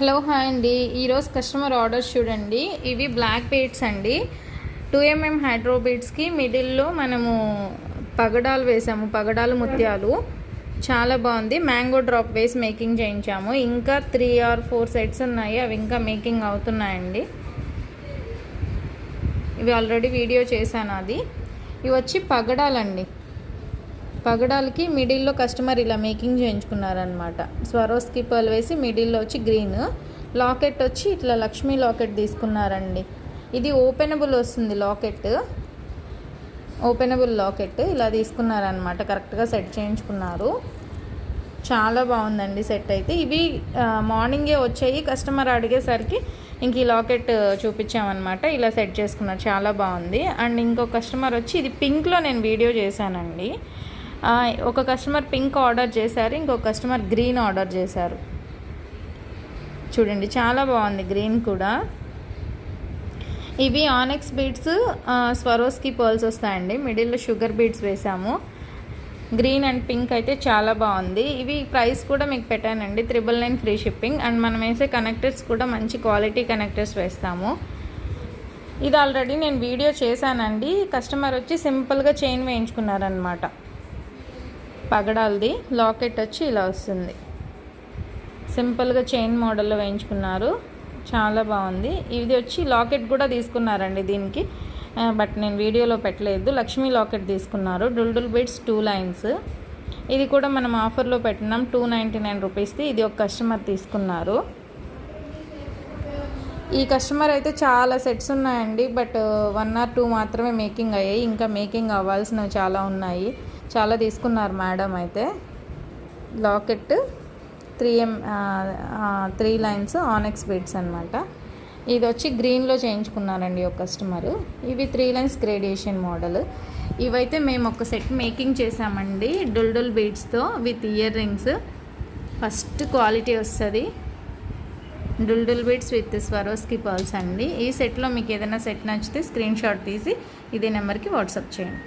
Hello hi అండి. ఈరోజు customer orders చూడండి. ఇవి బ్లాక్ బీడ్స్ అండి. 2mm హైడ్రో బీడ్స్కి మిడిల్లో మనము పగడాలు వేసాము, పగడాలు ముత్యాలు. చాలా బాగుంది. మ్యాంగో డ్రాప్ వేసి మేకింగ్ చేయించాము. ఇంకా 3 or 4 సెట్స్ ఉన్నాయి, అవి ఇంకా మేకింగ్ అవుతున్నాయండి. ఇవి ఆల్రెడీ వీడియో చేశాను. అది ఇవి వచ్చి పగడాలండి. పగడాలకి మిడిల్లో కస్టమర్ ఇలా మేకింగ్ చేయించుకున్నారనమాట. స్వరోస్కి పర్ల్ వేసి మిడిల్లో వచ్చి గ్రీన్ లాకెట్ వచ్చి ఇట్లా లక్ష్మీ లాకెట్ తీసుకున్నారండి. ఇది ఓపెనబుల్ వస్తుంది లాకెట్, ఓపెనబుల్ లాకెట్ ఇలా తీసుకున్నారనమాట. కరెక్ట్గా సెట్ చేయించుకున్నారు. చాలా బాగుందండి సెట్ అయితే. ఇవి మార్నింగే వచ్చాయి. కస్టమర్ అడిగేసరికి ఇంక ఈ లాకెట్ చూపించామన్నమాట. ఇలా సెట్ చేసుకున్నారు. చాలా బాగుంది. అండ్ ఇంకో కస్టమర్ వచ్చి ఇది పింక్లో నేను వీడియో చేశానండి. ఒక కస్టమర్ పింక్ ఆర్డర్ చేశారు, ఇంకొక కస్టమర్ గ్రీన్ ఆర్డర్ చేశారు. చూడండి చాలా బాగుంది గ్రీన్ కూడా. ఇవి ఆనెక్స్ బీడ్స్, స్వరోస్కి పర్ల్స్ వస్తాయండి. మిడిల్లో షుగర్ బీడ్స్ వేసాము. గ్రీన్ అండ్ పింక్ అయితే చాలా బాగుంది. ఇవి ప్రైస్ కూడా మీకు పెట్టానండి, 999 ఫ్రీ షిప్పింగ్. అండ్ మనం వేసే కనెక్టర్స్ కూడా మంచి క్వాలిటీ కనెక్టర్స్ వేస్తాము. ఇది ఆల్రెడీ నేను వీడియో చేశానండి. కస్టమర్ వచ్చి సింపుల్గా చైన్ వేయించుకున్నారనమాట. పగడాలది లాకెట్ వచ్చి ఇలా వస్తుంది. సింపుల్గా చైన్ మోడల్లో వేయించుకున్నారు. చాలా బాగుంది. ఇది వచ్చి లాకెట్ కూడా తీసుకున్నారండి దీనికి, బట్ నేను వీడియోలో పెట్టలేదు. లక్ష్మీ లాకెట్ తీసుకున్నారు. డుల్డుల్ బీడ్స్ 2 లైన్స్. ఇది కూడా మనం ఆఫర్లో పెట్టినాం 299 రూపీస్ది. ఇది ఒక కస్టమర్ తీసుకున్నారు. ఈ కస్టమర్ అయితే చాలా సెట్స్ ఉన్నాయండి, బట్ 1 or 2 మాత్రమే మేకింగ్ అయ్యాయి. ఇంకా మేకింగ్ అవ్వాల్సినవి చాలా ఉన్నాయి. చాలా తీసుకున్నారు మేడం అయితే. లాకెట్ 3 లైన్స్ ఆనెక్స్ బీడ్స్ అనమాట. ఇది వచ్చి గ్రీన్లో చేయించుకున్నారండి ఒక కస్టమరు. ఇవి 3 లైన్స్ గ్రేడియేషన్ మోడల్. ఇవైతే మేము ఒక సెట్ మేకింగ్ చేసామండి డుల్డుల్ బీడ్స్తో with earrings. First quality వస్తుంది. డుల్డుల్ బీడ్స్ విత్ స్వరోస్కి పర్ల్స్ అండి. ఈ సెట్లో మీకు ఏదైనా సెట్ నచ్చితే స్క్రీన్ షాట్ తీసి ఇదే నెంబర్కి వాట్సాప్ చేయండి.